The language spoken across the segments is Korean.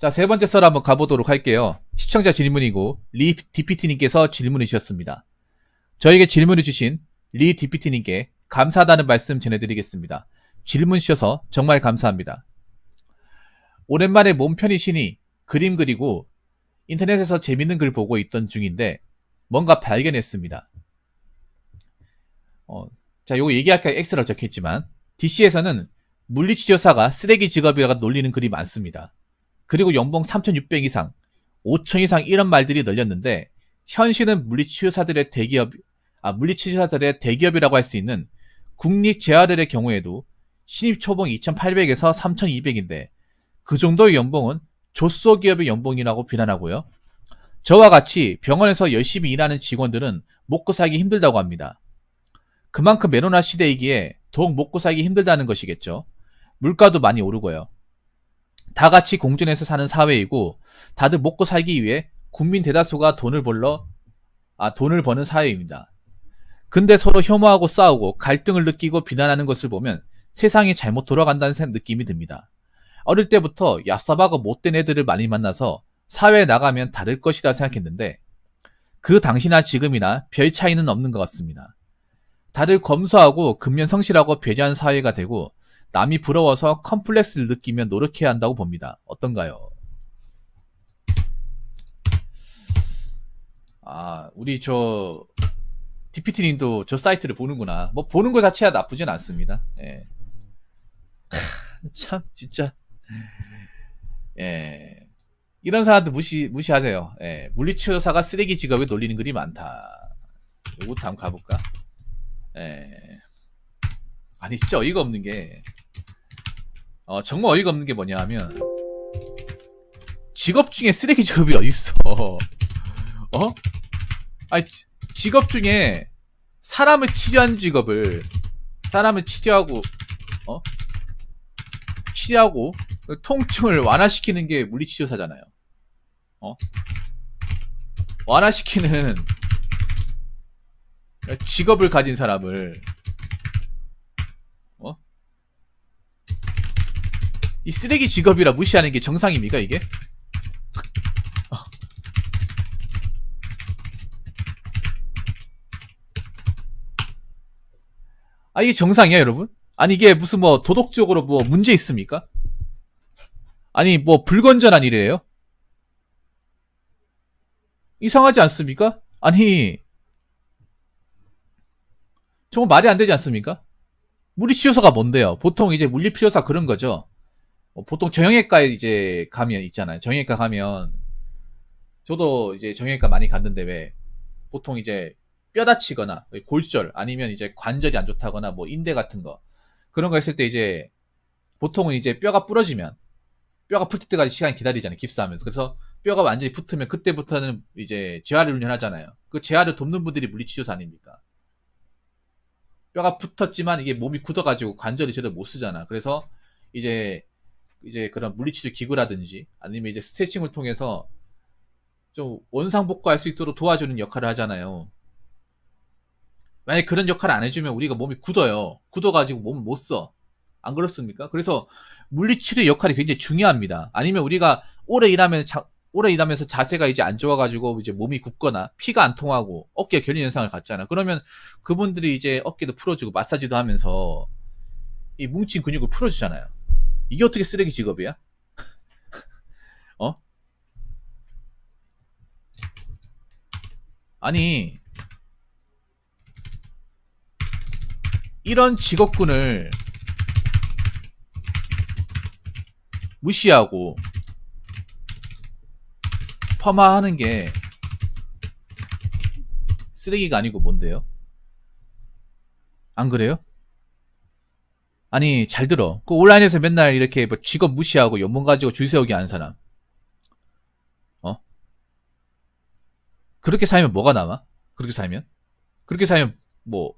자, 세 번째 썰 한번 가보도록 할게요. 시청자 질문이고 리 DPT님께서 질문을 주셨습니다. 저에게 질문을 주신 리 DPT님께 감사하다는 말씀 전해드리겠습니다. 질문 주셔서 정말 감사합니다. 오랜만에 몸 편히 쉬니 그림 그리고 인터넷에서 재밌는 글 보고 있던 중인데 뭔가 발견했습니다. 자, 요거 얘기할까 X라고 적혀있지만 DC에서는 물리치료사가 쓰레기 직업이라고 놀리는 글이 많습니다. 그리고 연봉 3,600 이상, 5,000 이상 이런 말들이 널렸는데 현실은 물리치료사들의 대기업이라고 할 수 있는 국립재활의대 경우에도 신입 초봉 2,800에서 3,200인데 그 정도의 연봉은 조소기업의 연봉이라고 비난하고요. 저와 같이 병원에서 열심히 일하는 직원들은 먹고 살기 힘들다고 합니다. 그만큼 메로나 시대이기에 더욱 먹고 살기 힘들다는 것이겠죠. 물가도 많이 오르고요. 다 같이 공존해서 사는 사회이고 다들 먹고 살기 위해 국민 대다수가 돈을 버는 사회입니다. 근데 서로 혐오하고 싸우고 갈등을 느끼고 비난하는 것을 보면 세상이 잘못 돌아간다는 느낌이 듭니다. 어릴 때부터 얍삽하고 못된 애들을 많이 만나서 사회에 나가면 다를 것이라 생각했는데 그 당시나 지금이나 별 차이는 없는 것 같습니다. 다들 검소하고 근면성실하고 배려한 사회가 되고 남이 부러워서 컴플렉스를 느끼며 노력해야 한다고 봅니다. 어떤가요? 우리 DPT님도 저 사이트를 보는구나. 뭐 보는 것 자체가 나쁘진 않습니다. 예. 참 진짜 이런 사람들 무시하세요. 물리치료사가 쓰레기 직업에 놀리는 글이 많다. 요것도 한번 가볼까? 아니 진짜 어이가 없는 게 정말 어이가 없는 게 뭐냐 하면 직업 중에 쓰레기 직업이 어딨어. 아니 직업 중에 사람을 치료하는 직업을 사람을 치료하고 통증을 완화시키는 게 물리치료사잖아요. 완화시키는 직업을 가진 사람을 이 쓰레기 직업이라 무시하는 게 정상입니까 이게? 이게 정상이야 여러분? 아니 이게 무슨 뭐 도덕적으로 뭐 문제 있습니까? 아니 뭐 불건전한 일이에요? 이상하지 않습니까? 아니 정말 말이 안 되지 않습니까? 물리치료사가 뭔데요? 보통 이제 물리치료사 그런 거죠. 보통 정형외과에 이제 가면 있잖아요. 정형외과 가면 저도 이제 정형외과 많이 갔는데 왜 보통 이제 뼈 다치거나 골절 아니면 이제 관절이 안 좋다거나 뭐 인대 같은 거 그런 거 했을 때 이제 보통은 이제 뼈가 부러지면 뼈가 풀 때까지 시간 기다리잖아요. 깁스하면서. 그래서 뼈가 완전히 붙으면 그때부터는 이제 재활을 훈련하잖아요. 그 재활을 돕는 분들이 물리치료사 아닙니까? 뼈가 붙었지만 이게 몸이 굳어가지고 관절이 제대로 못 쓰잖아. 그래서 이제 그런 물리치료 기구라든지 아니면 이제 스트레칭을 통해서 좀 원상복구할 수 있도록 도와주는 역할을 하잖아요. 만약에 그런 역할을 안 해주면 우리가 몸이 굳어요. 굳어가지고 몸을 못 써. 안 그렇습니까? 그래서 물리치료 역할이 굉장히 중요합니다. 아니면 우리가 오래 일하면서 자세가 이제 안 좋아가지고 이제 몸이 굳거나 피가 안 통하고 어깨에 결린 현상을 갖잖아. 그러면 그분들이 이제 어깨도 풀어주고 마사지도 하면서 이 뭉친 근육을 풀어주잖아요. 이게 어떻게 쓰레기 직업이야? 아니 이런 직업군을 무시하고 폄하하는 게 쓰레기가 아니고 뭔데요? 안 그래요? 아니 잘 들어. 그 온라인에서 맨날 이렇게 뭐 직업 무시하고 연봉 가지고 줄 세우기 하는 사람 그렇게 살면 뭐가 남아? 그렇게 살면 뭐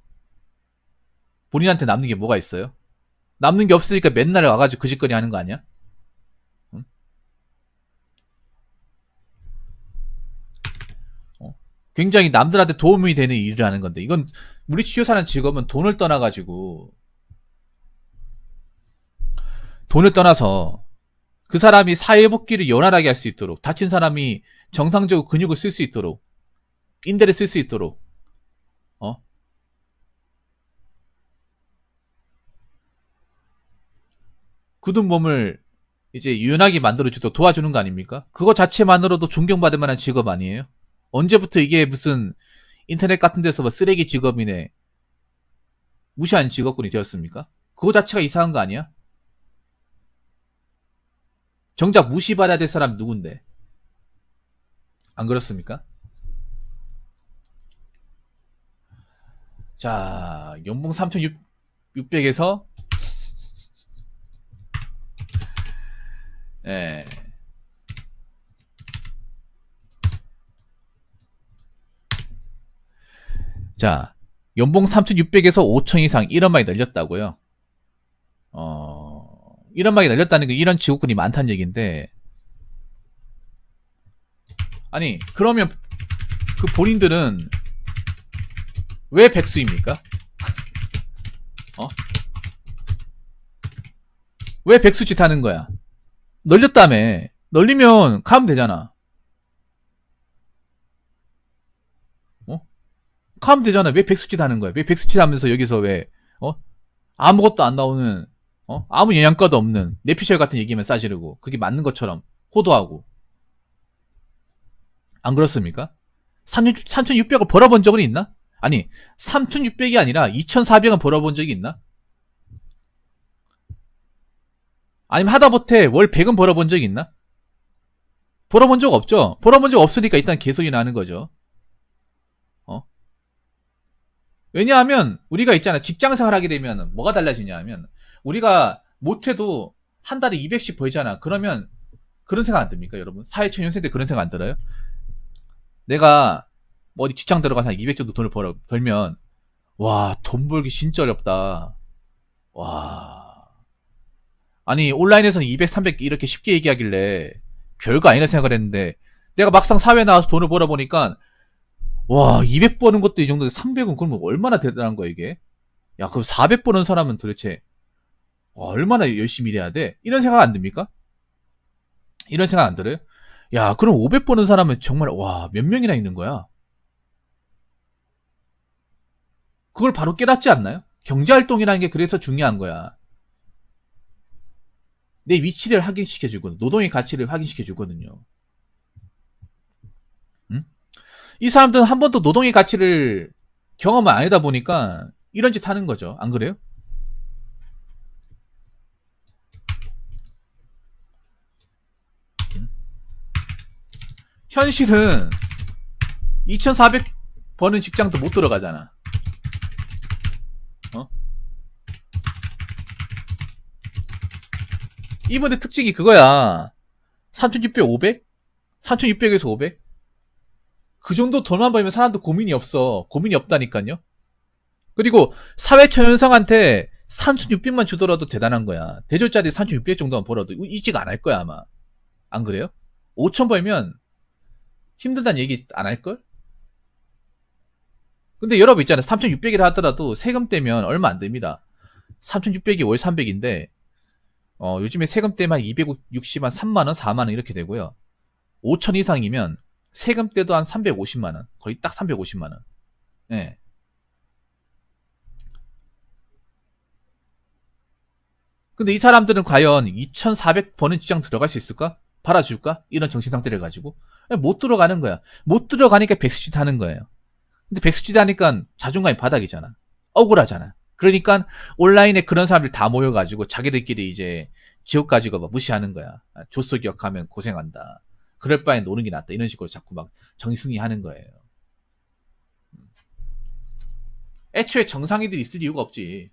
본인한테 남는 게 뭐가 있어요? 남는 게 없으니까 맨날 와가지고 그 짓거리 하는 거 아니야? 응? 굉장히 남들한테 도움이 되는 일을 하는 건데 이건 물리치료사는 직업은 돈을 떠나서 그 사람이 사회복귀를 원활하게 할 수 있도록, 다친 사람이 정상적으로 근육을 쓸 수 있도록, 인대를 쓸 수 있도록, 어? 굳은 몸을 이제 유연하게 만들어주도록 도와주는 거 아닙니까? 그거 자체만으로도 존경받을 만한 직업 아니에요? 언제부터 이게 무슨 인터넷 같은 데서 뭐 쓰레기 직업이네, 무시한 직업군이 되었습니까? 그거 자체가 이상한 거 아니야? 정작 무시받아야 될 사람 누군데? 안 그렇습니까? 자, 연봉 3,600에서, 예. 자, 연봉 3,600에서 5,000 이상 이런 말이 늘렸다고요. 이런 말이 늘렸다는 게 이런 직업군이 많다는 얘기인데, 아니, 그러면 그 본인들은 왜 백수입니까? 어? 왜 백수짓 하는 거야? 널렸다며. 널리면 가면 되잖아. 어? 가면 되잖아. 왜 백수짓 하는 거야? 왜 백수짓 하면서 여기서 왜, 어? 아무것도 안 나오는, 아무 영양가도 없는 내피셜 같은 얘기만 싸지르고, 그게 맞는 것처럼 호도하고. 안 그렇습니까? 3,600을 벌어본 적은 있나? 아니, 3,600이 아니라 2,400은 벌어본 적이 있나? 아니면 하다못해 월 100은 벌어본 적이 있나? 벌어본 적 없죠? 벌어본 적 없으니까 일단 개소리 나는 거죠. 왜냐하면 우리가 있잖아, 직장생활 하게 되면 뭐가 달라지냐 하면, 우리가 못해도 한 달에 200씩 벌잖아. 그러면 그런 생각 안 듭니까, 여러분? 사회초년생 때 그런 생각 안 들어요? 내가 뭐 어디 직장 들어가서 한 200 정도 돈을 벌면, 와, 돈 벌기 진짜 어렵다. 와, 아니 온라인에서는 200, 300 이렇게 쉽게 얘기하길래 별거 아니라 생각을 했는데, 내가 막상 사회 나와서 돈을 벌어보니까, 와, 200 버는 것도 이 정도인데 300은 그러면 얼마나 대단한 거야 이게? 야, 그럼 400 버는 사람은 도대체 얼마나 열심히 일해야 돼? 이런 생각 안 듭니까? 이런 생각 안 들어요? 야, 그럼 500 버는 사람은 정말, 와, 몇 명이나 있는 거야? 그걸 바로 깨닫지 않나요? 경제활동이라는 게 그래서 중요한 거야. 내 위치를 확인시켜주거든. 노동의 가치를 확인시켜주거든요. 응? 이 사람들은 한 번도 노동의 가치를 경험을 안 하다 보니까 이런 짓 하는 거죠. 안 그래요? 현실은 2,400 버는 직장도 못 들어가잖아. 어? 이분의 특징이 그거야. 3,600, 500? 3,600에서 500? 그 정도 돈만 벌면 사람도 고민이 없어. 고민이 없다니까요. 그리고 사회초년생한테 3,600만 주더라도 대단한 거야. 대졸자들이 3,600 정도만 벌어도 일찍 안 할 거야, 아마. 안 그래요? 5천 벌면 힘들다는 얘기 안 할걸? 근데 여러분 있잖아요. 3,600이라 하더라도 세금 떼면 얼마 안 됩니다. 3,600이 월 300인데, 요즘에 세금 떼면 260만, 3만원, 4만원 이렇게 되고요. 5천 이상이면 세금 떼도 한 350만원. 거의 딱 350만원. 예. 근데 이 사람들은 과연 2,400 버는 직장 들어갈 수 있을까? 팔아줄까? 이런 정신 상태를 가지고 못 들어가는 거야. 못 들어가니까 백수짓 하는 거예요. 근데 백수짓 하니까 자존감이 바닥이잖아. 억울하잖아. 그러니까 온라인에 그런 사람들 다 모여가지고 자기들끼리 이제 지옥 가지고 막 무시하는 거야. 조서 기억하면 고생한다. 그럴 바에 노는 게 낫다. 이런 식으로 자꾸 막 정승이 하는 거예요. 애초에 정상이들이 있을 이유가 없지.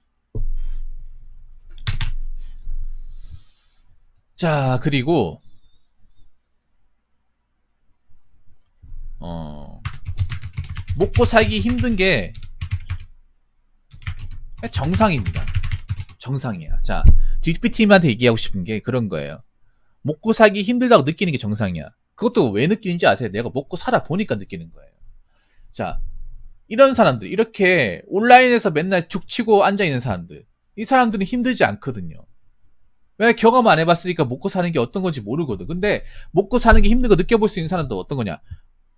자, 그리고 먹고 살기 힘든 게 정상입니다. 정상이야. 자, DP팀한테 얘기하고 싶은 게 그런 거예요. 먹고 살기 힘들다고 느끼는 게 정상이야. 그것도 왜 느끼는지 아세요? 내가 먹고 살아 보니까 느끼는 거예요. 자, 이런 사람들, 이렇게 온라인에서 맨날 죽치고 앉아있는 사람들, 이 사람들은 힘들지 않거든요. 왜 경험 안 해봤으니까 먹고 사는 게 어떤 건지 모르거든. 근데 먹고 사는 게 힘든 거 느껴볼 수 있는 사람도 어떤 거냐?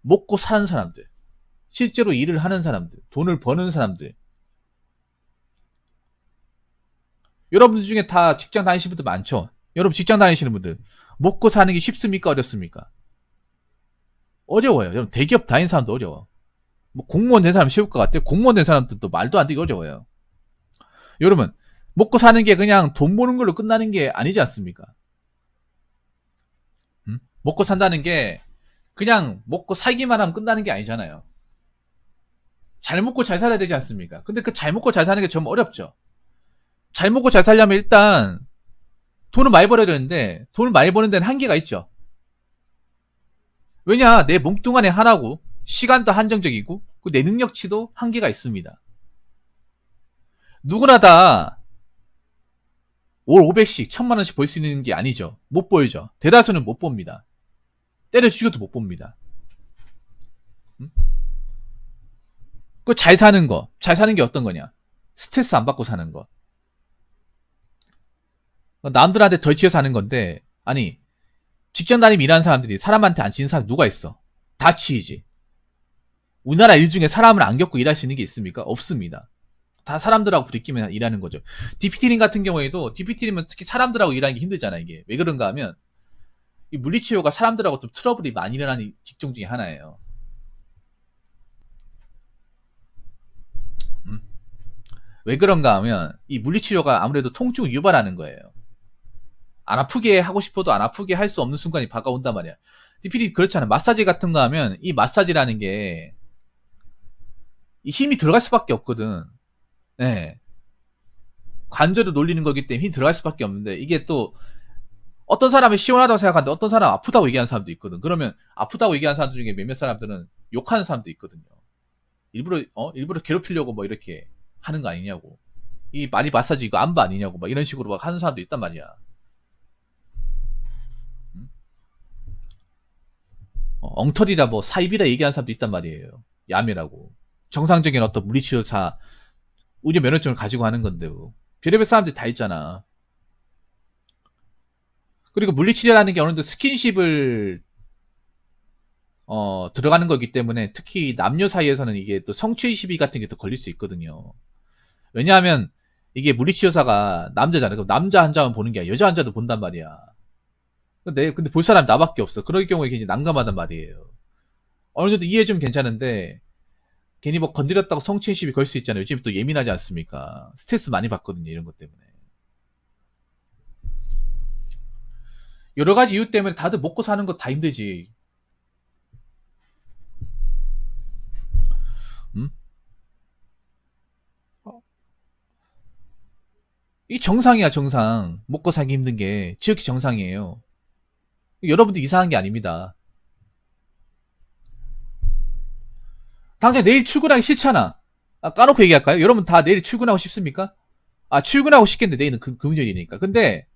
먹고 사는 사람들. 실제로 일을 하는 사람들. 돈을 버는 사람들. 여러분들 중에 다 직장 다니시는 분들 많죠? 여러분 직장 다니시는 분들. 먹고 사는 게 쉽습니까? 어렵습니까? 어려워요. 여러분 대기업 다니는 사람도 어려워. 뭐 공무원 된 사람 쉬울 것 같아요. 공무원 된 사람들도 말도 안 되게 어려워요. 여러분 먹고 사는 게 그냥 돈 버는 걸로 끝나는 게 아니지 않습니까? 먹고 산다는 게 그냥 먹고 살기만 하면 끝나는 게 아니잖아요. 잘 먹고 잘 살아야 되지 않습니까? 근데 그 잘 먹고 잘 사는 게 좀 어렵죠. 잘 먹고 잘 살려면 일단 돈을 많이 벌어야 되는데 돈을 많이 버는 데는 한계가 있죠. 왜냐 내 몸뚱아리 하나고 시간도 한정적이고 내 능력치도 한계가 있습니다. 누구나 다 월 500씩 1000만원씩 벌 수 있는 게 아니죠. 못 벌죠. 대다수는 못 봅니다. 때려 죽여도 못 봅니다. 그 잘 사는 거, 잘 사는 게 어떤 거냐? 스트레스 안 받고 사는 거. 남들한테 덜 치여 사는 건데, 아니 직장 다니며 일하는 사람들이 사람한테 안 치는 사람 누가 있어? 다 치이지. 우리나라 일 중에 사람을 안 겪고 일할 수 있는 게 있습니까? 없습니다. 다 사람들하고 부딪히면 일하는 거죠. DPT님 같은 경우에도 DPT님은 특히 사람들하고 일하는 게 힘들잖아. 이게 왜 그런가 하면 이 물리치료가 사람들하고 좀 트러블이 많이 일어나는 직종 중에 하나예요. 왜 그런가 하면 이 물리치료가 아무래도 통증을 유발하는 거예요. 안 아프게 하고 싶어도 안 아프게 할 수 없는 순간이 다가온단 말이야. DPT 그렇잖아. 마사지 같은 거 하면 이 마사지라는 게 이 힘이 들어갈 수밖에 없거든. 네. 관절을 놀리는 거기 때문에 힘이 들어갈 수밖에 없는데 이게 또 어떤 사람은 시원하다고 생각하는데 어떤 사람은 아프다고 얘기하는 사람도 있거든. 그러면 아프다고 얘기하는 사람 중에 몇몇 사람들은 욕하는 사람도 있거든요. 일부러 괴롭히려고 뭐 이렇게 하는 거 아니냐고. 이 많이 마사지 이거 안바 아니냐고 막 이런 식으로 막 하는 사람도 있단 말이야. 엉터리라 뭐 사입이라 얘기하는 사람도 있단 말이에요. 야매라고. 정상적인 어떤 물리치료사 의료 면허증을 가지고 하는 건데 별의별 사람들이 다 있잖아. 그리고 물리치료라는 게 어느 정도 스킨십을 들어가는 거기 때문에 특히 남녀 사이에서는 이게 또 성추행 시비 같은 게 또 걸릴 수 있거든요. 왜냐하면 이게 물리치료사가 남자잖아요. 그럼 남자 환자만 보는 게 아니라 여자 환자도 본단 말이야. 근데 볼 사람 나밖에 없어. 그럴 경우에 굉장히 난감하단 말이에요. 어느 정도 이해해주면 괜찮은데 괜히 뭐 건드렸다고 성추행 시비 걸 수 있잖아요. 요즘 또 예민하지 않습니까? 스트레스 많이 받거든요. 이런 것 때문에. 여러 가지 이유 때문에 다들 먹고 사는 거 다 힘들지. 이 정상이야, 정상. 먹고 살기 힘든 게 지극히 정상이에요. 여러분도 이상한 게 아닙니다. 당장 내일 출근하기 싫잖아. 까놓고 얘기할까요? 여러분 다 내일 출근하고 싶습니까? 출근하고 싶겠는데 내일은 금요일이니까. 근데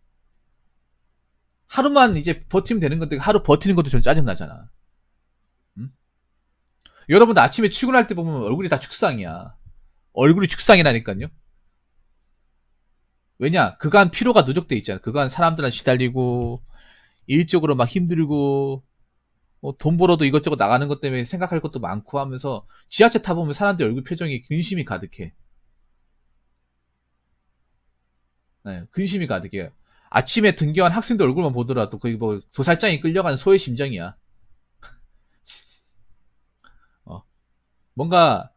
하루만 이제 버티면 되는 건데 하루 버티는 것도 좀 짜증나잖아. 여러분 아침에 출근할 때 보면 얼굴이 다 죽상이야. 얼굴이 죽상이라니까요. 왜냐? 그간 피로가 누적돼 있잖아. 그간 사람들한테 시달리고 일적으로 막 힘들고 돈 벌어도 이것저것 나가는 것 때문에 생각할 것도 많고 하면서 지하철 타보면 사람들 얼굴 표정이 근심이 가득해. 네, 근심이 가득해요. 아침에 등교한 학생들 얼굴만 보더라도 거의 뭐 도살장이 끌려가는 소의 심정이야. 뭔가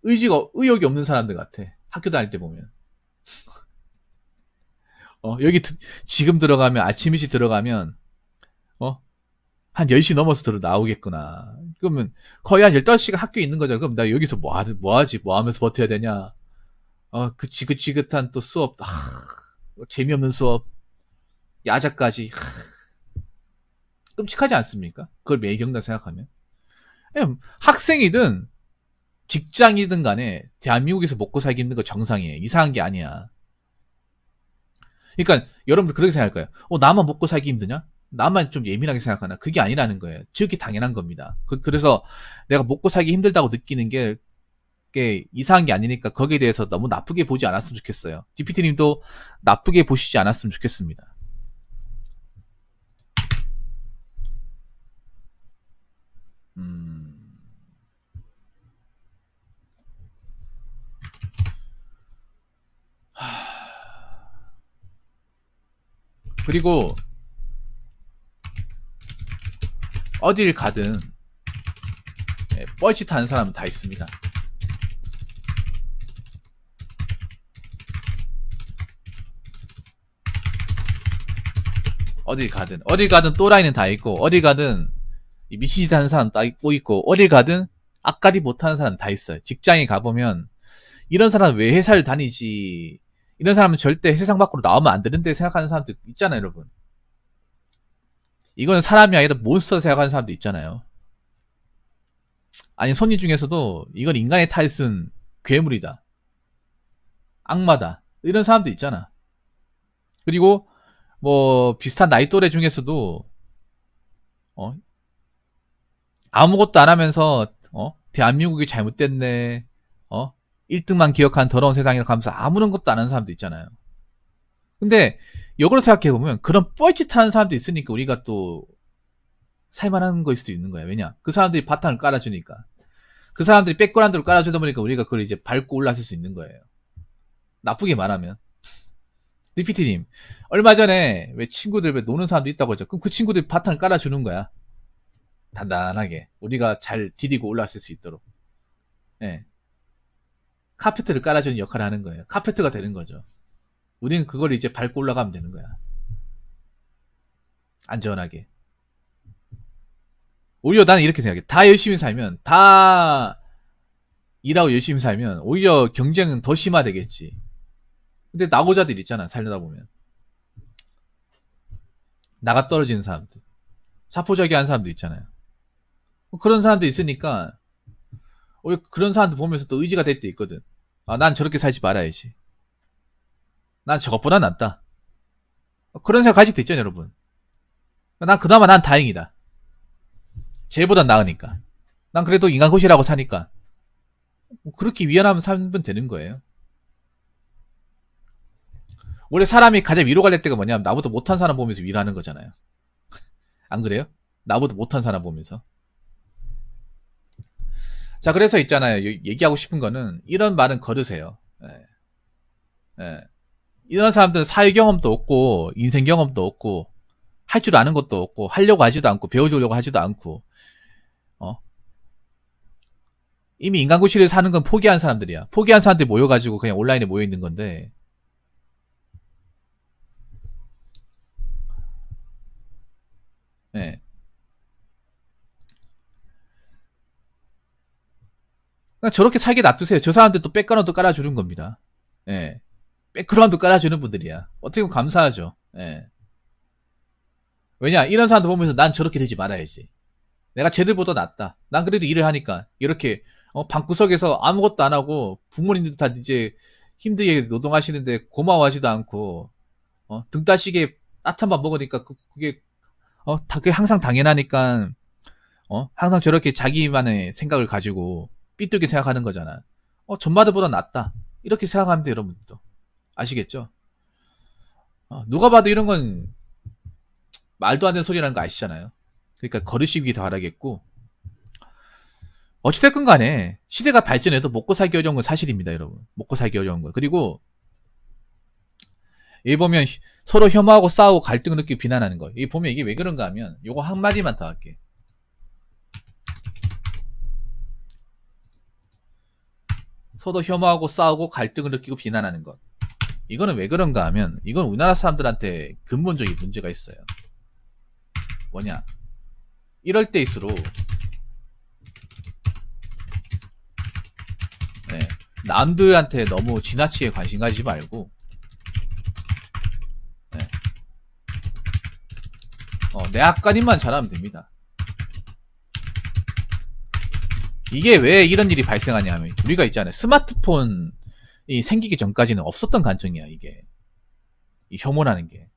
의욕이 없는 사람들 같아. 학교 다닐 때 보면. 여기 지금 들어가면 아침 일찍 들어가면 한 10시 넘어서 나오겠구나. 그러면 거의 한 15시간 학교에 있는 거잖아. 그럼 나 여기서 뭐 하지? 뭐 하면서 버텨야 되냐? 그 지긋지긋한 또 수업. 재미없는 수업. 야자까지. 끔찍하지 않습니까? 그걸 매일 겪는다 생각하면. 학생이든 직장이든 간에 대한민국에서 먹고 살기 힘든 거 정상이에요. 이상한 게 아니야. 그러니까 여러분들 그렇게 생각할 거예요. 나만 먹고 살기 힘드냐? 나만 좀 예민하게 생각하나? 그게 아니라는 거예요. 지극히 당연한 겁니다. 그래서 내가 먹고 살기 힘들다고 느끼는 게 이상한 게 아니니까 거기에 대해서 너무 나쁘게 보지 않았으면 좋겠어요. DPT님도 나쁘게 보시지 않았으면 좋겠습니다. 그리고 어딜 가든 뻘짓하는 사람은 다 있습니다. 어딜 가든 또라이는 다 있고, 어딜 가든 미친 짓 하는 사람 다 있고, 어딜 가든 앞가리 못하는 사람 다 있어요. 직장에 가보면 이런 사람은 왜 회사를 다니지, 이런 사람은 절대 세상 밖으로 나오면 안 되는데 생각하는 사람도 있잖아요, 여러분. 이거는 사람이 아니라 몬스터 생각하는 사람도 있잖아요. 아니, 손님 중에서도 이건 인간의 탈은 괴물이다, 악마다, 이런 사람도 있잖아. 그리고 뭐 비슷한 나이 또래 중에서도 어? 아무것도 안 하면서 대한민국이 잘못됐네, 1등만 기억하는 더러운 세상이라고 하면서 아무런 것도 안 하는 사람도 있잖아요. 근데 역으로 생각해보면 그런 뻘짓하는 사람도 있으니까 우리가 또 살만한 거일 수도 있는 거야. 왜냐, 그 사람들이 바탕을 깔아주니까, 그 사람들이 백그라운드를 깔아주다 보니까 우리가 그걸 이제 밟고 올라설 수 있는 거예요. 나쁘게 말하면. DPT님, 얼마 전에 왜 친구들 왜 노는 사람도 있다고 했죠. 그럼 그 친구들이 바탕을 깔아주는 거야. 단단하게 우리가 잘 디디고 올라설 수 있도록. 예. 카페트를 깔아주는 역할을 하는 거예요. 카페트가 되는 거죠. 우리는 그걸 이제 밟고 올라가면 되는 거야. 안전하게. 오히려 나는 이렇게 생각해. 다 열심히 살면, 다 일하고 열심히 살면 오히려 경쟁은 더 심화되겠지. 근데 낙오자들 있잖아, 살려다 보면. 나가 떨어지는 사람들, 사포자기한 사람도 있잖아요. 그런 사람도 있으니까 오히려 그런 사람들 보면서 또 의지가 될 때 있거든. 아, 난 저렇게 살지 말아야지. 난 저것보다 낫다. 그런 생각 가질 때 있잖아요, 여러분. 난 그나마 난 다행이다. 쟤보단 나으니까. 난 그래도 인간고시라고 사니까. 그렇게 위안하면 살면 되는 거예요. 원래 사람이 가장 위로가 될 때가 뭐냐면 나보다 못한 사람 보면서 위로하는 거잖아요. 안 그래요? 나보다 못한 사람 보면서. 자, 그래서 있잖아요. 얘기하고 싶은 거는 이런 말은 거르세요. 예. 예. 이런 사람들은 사회 경험도 없고 인생 경험도 없고 할 줄 아는 것도 없고 하려고 하지도 않고 배워주려고 하지도 않고 이미 인간고시를 사는 건 포기한 사람들이야. 포기한 사람들이 모여가지고 그냥 온라인에 모여 있는 건데, 예. 그러니까 저렇게 살게 놔두세요. 저 사람들 또 백그라운드 깔아주는 겁니다. 예. 백그라운드 깔아주는 분들이야. 어떻게 보면 감사하죠. 예. 왜냐, 이런 사람들 보면서 난 저렇게 되지 말아야지. 내가 쟤들보다 낫다. 난 그래도 일을 하니까 이렇게 방구석에서 아무것도 안 하고 부모님들 다 이제 힘들게 노동하시는데 고마워하지도 않고 등 따시게 따뜻한 밥 먹으니까 그게 그게 항상 당연하니까 항상 저렇게 자기만의 생각을 가지고 삐뚤게 생각하는 거잖아. 전마들보다 낫다, 이렇게 생각하면 돼요, 여러분들도. 아시겠죠? 누가 봐도 이런 건 말도 안 되는 소리라는 거 아시잖아요. 그러니까 거르시기 바라겠고, 어찌됐건 간에 시대가 발전해도 먹고 살기 어려운 건 사실입니다, 여러분. 먹고 살기 어려운 거. 그리고 여기 보면 서로 혐오하고 싸우고 갈등을 느끼고 비난하는 거. 여기 보면 이게 왜 그런가 하면 요거 한마디만 더 할게. 서로 혐오하고 싸우고 갈등을 느끼고 비난하는 것. 이거는 왜 그런가 하면 이건 우리나라 사람들한테 근본적인 문제가 있어요. 뭐냐, 이럴 때일수록 남들한테 너무 지나치게 관심 가지지 말고 내 앞가림만 잘하면 됩니다. 이게 왜 이런 일이 발생하냐 하면 우리가 있잖아요, 스마트폰이 생기기 전까지는 없었던 감정이야, 이게. 이 혐오라는 게.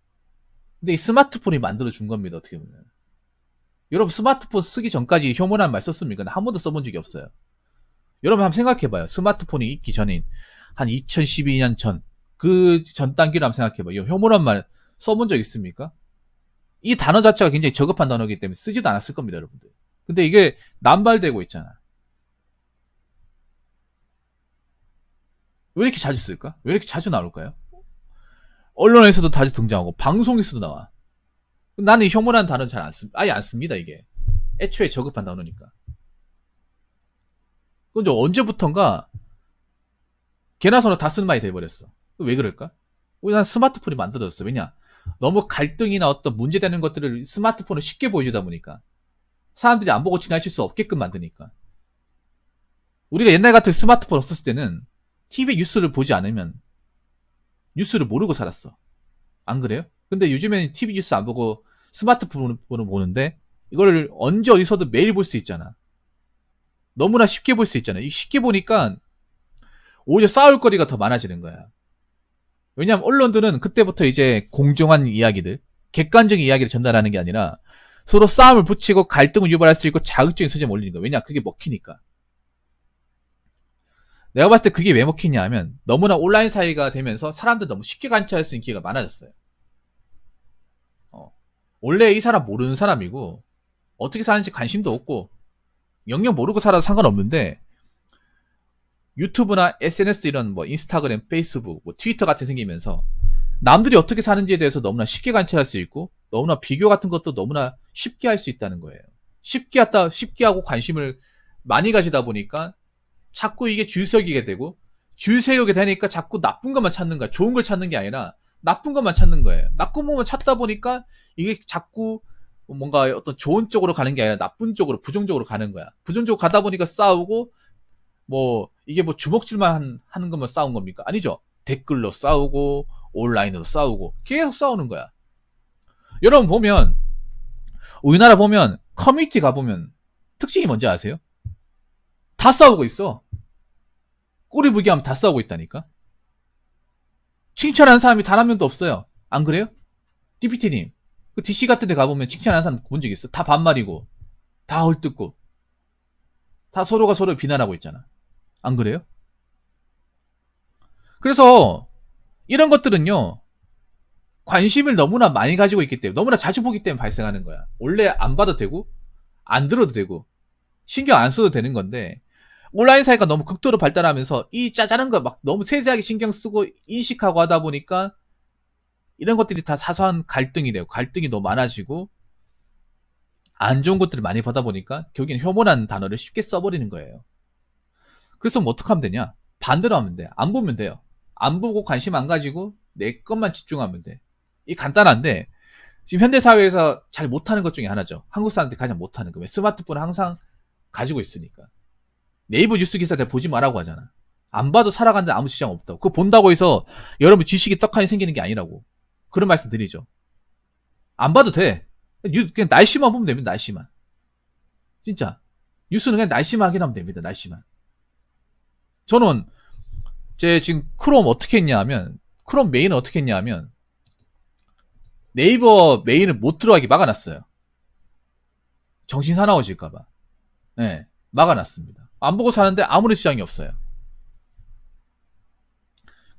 근데 이 스마트폰이 만들어준 겁니다, 어떻게 보면. 여러분 스마트폰 쓰기 전까지 혐오라는 말 썼습니까? 한 번도 써본 적이 없어요. 여러분 한번 생각해봐요. 스마트폰이 있기 전인 한 2012년 전, 그 전 단계로 한번 생각해봐요. 혐오란 말 써본 적 있습니까? 이 단어 자체가 굉장히 저급한 단어이기 때문에 쓰지도 않았을 겁니다, 여러분들. 근데 이게 남발되고 있잖아. 왜 이렇게 자주 쓸까? 왜 이렇게 자주 나올까요? 언론에서도 자주 등장하고 방송에서도 나와. 나는 이 혐오라는 단어는 잘 안 아예 안 씁니다. 이게 애초에 저급한 단어니까. 그건 언제부턴가 개나 소나 다 쓰는 말이 돼버렸어. 왜 그럴까? 우리나라 스마트폰이 만들어졌어. 왜냐? 너무 갈등이나 어떤 문제되는 것들을 스마트폰을 쉽게 보여주다 보니까 사람들이 안 보고 지나칠 수 없게끔 만드니까. 우리가 옛날 같은 스마트폰 없었을 때는 TV에 뉴스를 보지 않으면 뉴스를 모르고 살았어. 안 그래요? 근데 요즘에는 TV 뉴스 안 보고 스마트폰으로 보는데 이거를 언제 어디서도 매일 볼 수 있잖아. 너무나 쉽게 볼 수 있잖아. 이 쉽게 보니까 오히려 싸울 거리가 더 많아지는 거야. 왜냐면 언론들은 그때부터 이제 공정한 이야기들, 객관적인 이야기를 전달하는 게 아니라 서로 싸움을 붙이고 갈등을 유발할 수 있고 자극적인 소재를 올리는 거야. 왜냐? 그게 먹히니까. 내가 봤을 때 그게 왜 먹히냐 하면 너무나 온라인 사회가 되면서 사람들 너무 쉽게 관찰할 수 있는 기회가 많아졌어요. 원래 이 사람 모르는 사람이고 어떻게 사는지 관심도 없고 영영 모르고 살아도 상관없는데 유튜브나 SNS 이런 뭐 인스타그램, 페이스북, 뭐 트위터 같은 게 생기면서 남들이 어떻게 사는지에 대해서 너무나 쉽게 관찰할 수 있고 너무나 비교 같은 것도 너무나 쉽게 할 수 있다는 거예요. 쉽게 하고 관심을 많이 가지다 보니까 자꾸 이게 줄세우게 되고 줄세우게 되니까 자꾸 나쁜 것만 찾는 거야. 좋은 걸 찾는 게 아니라 나쁜 것만 찾는 거예요. 나쁜 것만 찾다 보니까 이게 자꾸 뭔가 어떤 좋은 쪽으로 가는 게 아니라 나쁜 쪽으로, 부정적으로 가는 거야. 부정적으로 가다 보니까 싸우고 뭐 이게 뭐 주먹질만 하는 것만 싸운 겁니까? 아니죠. 댓글로 싸우고 온라인으로 싸우고 계속 싸우는 거야. 여러분 보면 우리나라 보면 커뮤니티 가보면 특징이 뭔지 아세요? 다 싸우고 있어. 꼬리부기하면 다 싸우고 있다니까. 칭찬하는 사람이 단 한 명도 없어요. 안 그래요? DPT님 그 DC 같은 데 가보면 칭찬하는 사람 본 적 있어? 다 반말이고 다 헐뜯고 다 서로가 서로 비난하고 있잖아. 안 그래요? 그래서 이런 것들은요 관심을 너무나 많이 가지고 있기 때문에 너무나 자주 보기 때문에 발생하는 거야. 원래 안 봐도 되고 안 들어도 되고 신경 안 써도 되는 건데 온라인 사회가 너무 극도로 발달하면서 이 짜잘한 거 막 너무 세세하게 신경 쓰고 인식하고 하다 보니까 이런 것들이 다 사소한 갈등이 되고 갈등이 너무 많아지고 안 좋은 것들을 많이 보다 보니까 결국에는 혐오라는 단어를 쉽게 써버리는 거예요. 그래서 뭐 어떻게 하면 되냐? 반대로 하면 돼. 안 보면 돼요. 안 보고 관심 안 가지고 내 것만 집중하면 돼. 이 간단한데 지금 현대사회에서 잘 못하는 것 중에 하나죠. 한국 사람들이 가장 못하는 거. 왜? 스마트폰을 항상 가지고 있으니까. 네이버 뉴스 기사 내가 보지 말라고 하잖아. 안 봐도 살아가는데 아무 지장 없다고. 그거 본다고 해서 여러분 지식이 떡하니 생기는 게 아니라고. 그런 말씀 드리죠. 안 봐도 돼. 그냥 날씨만 보면 됩니다. 날씨만. 진짜. 뉴스는 그냥 날씨만 확인하면 됩니다. 날씨만. 저는 제 지금 크롬 어떻게 했냐 하면 크롬 메인은 어떻게 했냐 하면 네이버 메인을 못 들어가게 막아놨어요. 정신 사나워질까봐. 네, 막아놨습니다. 안 보고 사는데 아무런 지장이 없어요.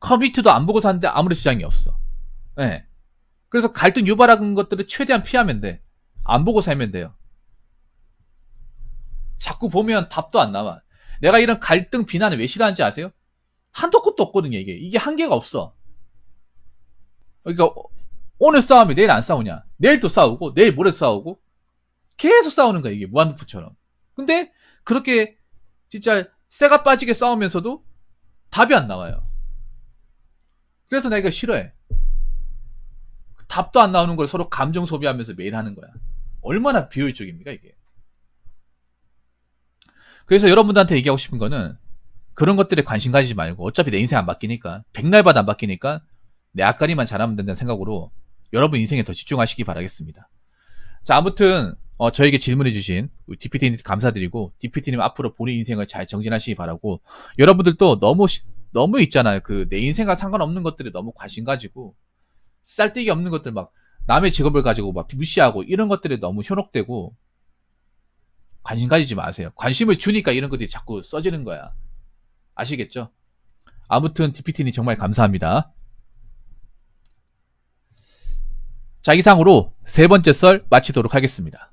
커뮤니티도 안 보고 사는데 아무런 지장이 없어. 네. 그래서 갈등 유발하는 것들을 최대한 피하면 돼. 안 보고 살면 돼요. 자꾸 보면 답도 안 나와. 내가 이런 갈등 비난을 왜 싫어하는지 아세요? 한도 끝도 없거든요. 이게 한계가 없어. 그러니까 오늘 싸우면 내일 안 싸우냐? 내일 또 싸우고 내일 모레 싸우고 계속 싸우는 거야. 이게 무한루프처럼. 근데 그렇게 진짜 쇠가 빠지게 싸우면서도 답이 안 나와요. 그래서 내가 이거 싫어해. 답도 안 나오는 걸 서로 감정 소비하면서 매일 하는 거야. 얼마나 비효율적입니까 이게. 그래서 여러분들한테 얘기하고 싶은 거는 그런 것들에 관심 가지지 말고 어차피 내 인생 안 바뀌니까 백날마다 안 바뀌니까 내 앞가림만 잘하면 된다는 생각으로 여러분 인생에 더 집중하시기 바라겠습니다. 자, 아무튼 저에게 질문해주신 DPT님 감사드리고 DPT님 앞으로 본인 인생을 잘 정진하시기 바라고 여러분들도 너무 있잖아요. 그 내 인생과 상관없는 것들에 너무 관심 가지고 쌀데기 없는 것들 막 남의 직업을 가지고 막 무시하고 이런 것들에 너무 현혹되고 관심 가지지 마세요. 관심을 주니까 이런 것들이 자꾸 써지는 거야. 아시겠죠? 아무튼 DPT님 정말 감사합니다. 자, 이상으로 세 번째 썰 마치도록 하겠습니다.